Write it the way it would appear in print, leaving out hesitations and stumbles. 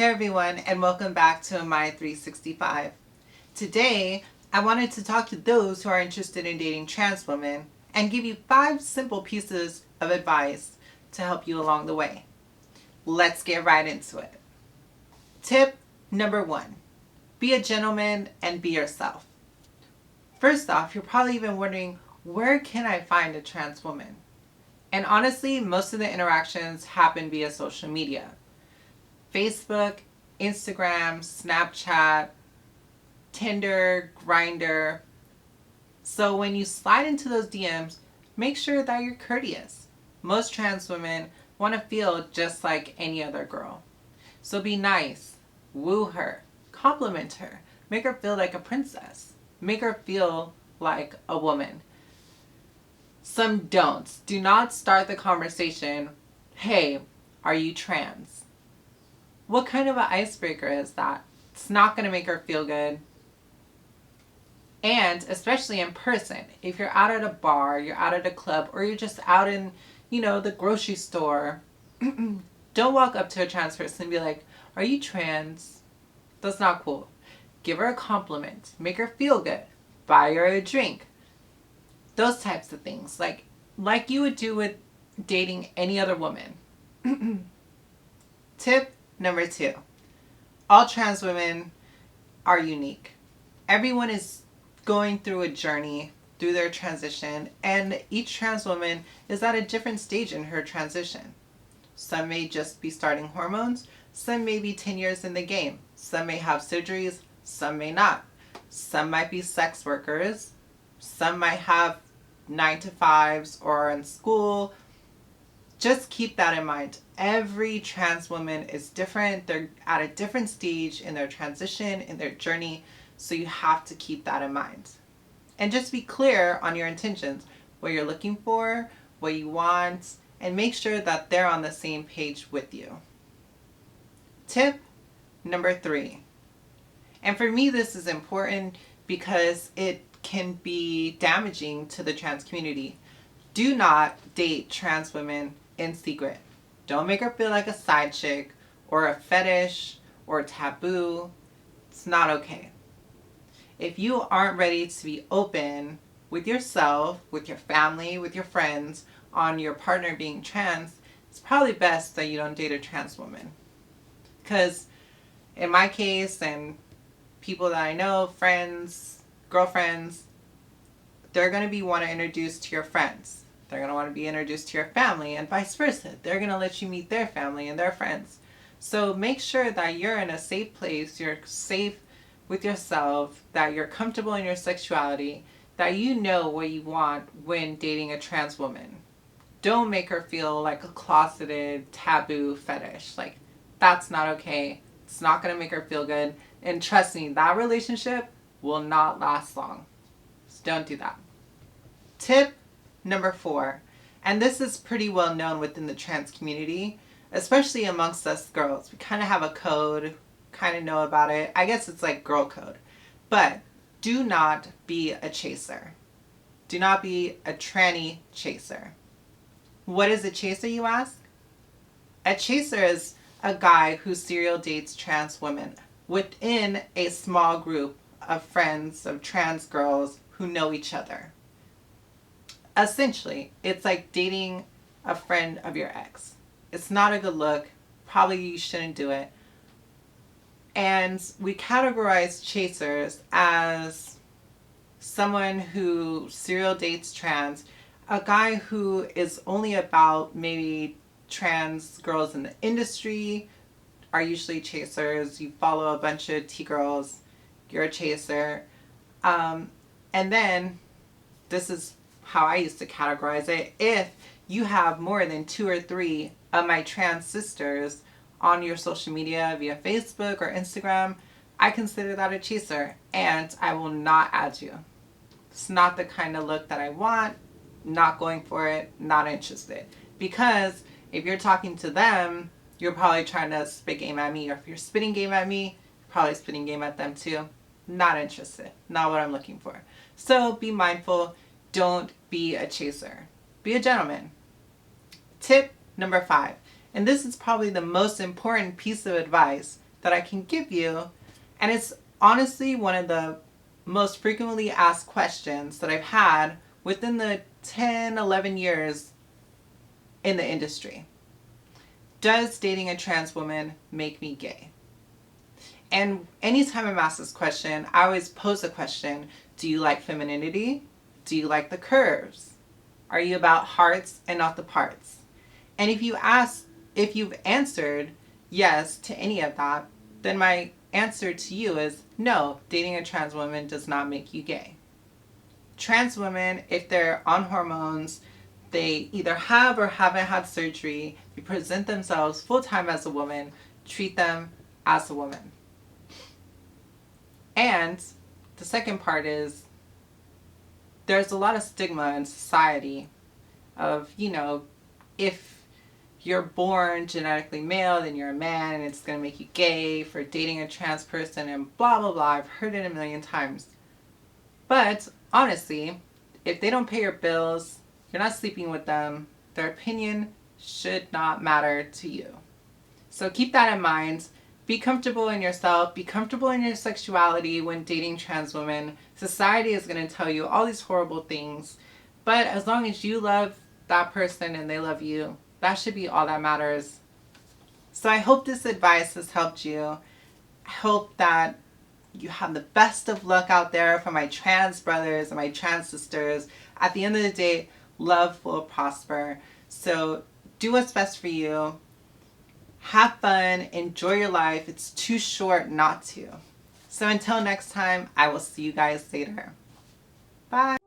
Hey everyone, and welcome back to Amaya 365. Today, I wanted to talk to those who are interested in dating trans women and give you 5 simple pieces of advice to help you along the way. Let's get right into it. Tip number 1, be a gentleman and be yourself. First off, you're probably even wondering, where can I find a trans woman? And honestly, most of the interactions happen via social media. Facebook, Instagram, Snapchat, Tinder, Grindr. So when you slide into those DMs, make sure that you're courteous. Most trans women want to feel just like any other girl. So be nice, woo her, compliment her, make her feel like a princess, make her feel like a woman. Some don'ts. Do not start the conversation, hey, are you trans? What kind of an icebreaker is that? It's not going to make her feel good. And especially in person, if you're out at a bar, you're out at a club, or you're just out in, the grocery store, don't walk up to a trans person and be like, are you trans? That's not cool. Give her a compliment. Make her feel good. Buy her a drink. Those types of things. Like you would do with dating any other woman. Tip number 2. All trans women are unique. Everyone is going through a journey through their transition, and each trans woman is at a different stage in her transition. Some may just be starting hormones, some may be 10 years in the game, some may have surgeries, some may not. Some might be sex workers, some might have 9-to-5s or are in school. Just keep that in mind. Every trans woman is different. They're at a different stage in their transition, in their journey. So you have to keep that in mind. And just be clear on your intentions, what you're looking for, what you want, and make sure that they're on the same page with you. Tip number 3. And for me, this is important because it can be damaging to the trans community. Do not date trans women in secret. Don't make her feel like a side chick or a fetish or taboo. It's not okay. If you aren't ready to be open with yourself, with your family, with your friends, on your partner being trans, it's probably best that you don't date a trans woman. Because in my case, and people that I know, friends, girlfriends, they're going to be want to introduce to your friends. They're going to want to be introduced to your family, and vice versa. They're going to let you meet their family and their friends. So make sure that you're in a safe place, you're safe with yourself, that you're comfortable in your sexuality, that you know what you want when dating a trans woman. Don't make her feel like a closeted, taboo fetish. Like, that's not okay. It's not going to make her feel good. And trust me, that relationship will not last long. So don't do that. Tip number 4, and this is pretty well known within the trans community, especially amongst us girls. We kind of have a code, kind of know about it. I guess it's like girl code. But do not be a chaser. Do not be a tranny chaser. What is a chaser, you ask? A chaser is a guy who serial dates trans women within a small group of friends of trans girls who know each other. Essentially, it's like dating a friend of your ex. It's not a good look. Probably you shouldn't do it. And we categorize chasers as someone who serial dates trans, a guy who is only about maybe trans girls in the industry are usually chasers. You follow a bunch of T-girls, you're a chaser. And then, this is how I used to categorize it. If you have more than 2 or 3 of my trans sisters on your social media via Facebook or Instagram, I consider that a chaser, and I will not add you. It's not the kind of look that I want. Not going for it. Not interested. Because if you're talking to them, you're probably trying to spit game at me. Or if you're spitting game at me, you're probably spitting game at them too. Not interested. Not what I'm looking for. So be mindful. Don't be a chaser. Be a gentleman. Tip number 5. And this is probably the most important piece of advice that I can give you. And it's honestly one of the most frequently asked questions that I've had within the 10, 11 years in the industry. Does dating a trans woman make me gay? And anytime I'm asked this question, I always pose the question, do you like femininity? Do you like the curves? Are you about hearts and not the parts? And if you've answered yes to any of that, then my answer to you is no, dating a trans woman does not make you gay. Trans women, if they're on hormones, they either have or haven't had surgery, they present themselves full-time as a woman, treat them as a woman. And the second part is there's a lot of stigma in society of, if you're born genetically male, then you're a man and it's going to make you gay for dating a trans person and blah, blah, blah. I've heard it a million times. But honestly, if they don't pay your bills, you're not sleeping with them, their opinion should not matter to you. So keep that in mind. Be comfortable in yourself. Be comfortable in your sexuality when dating trans women. Society is going to tell you all these horrible things. But as long as you love that person and they love you, that should be all that matters. So I hope this advice has helped you. I hope that you have the best of luck out there for my trans brothers and my trans sisters. At the end of the day, love will prosper. So do what's best for you. Have fun. Enjoy your life. It's too short not to. So until next time, I will see you guys later. Bye.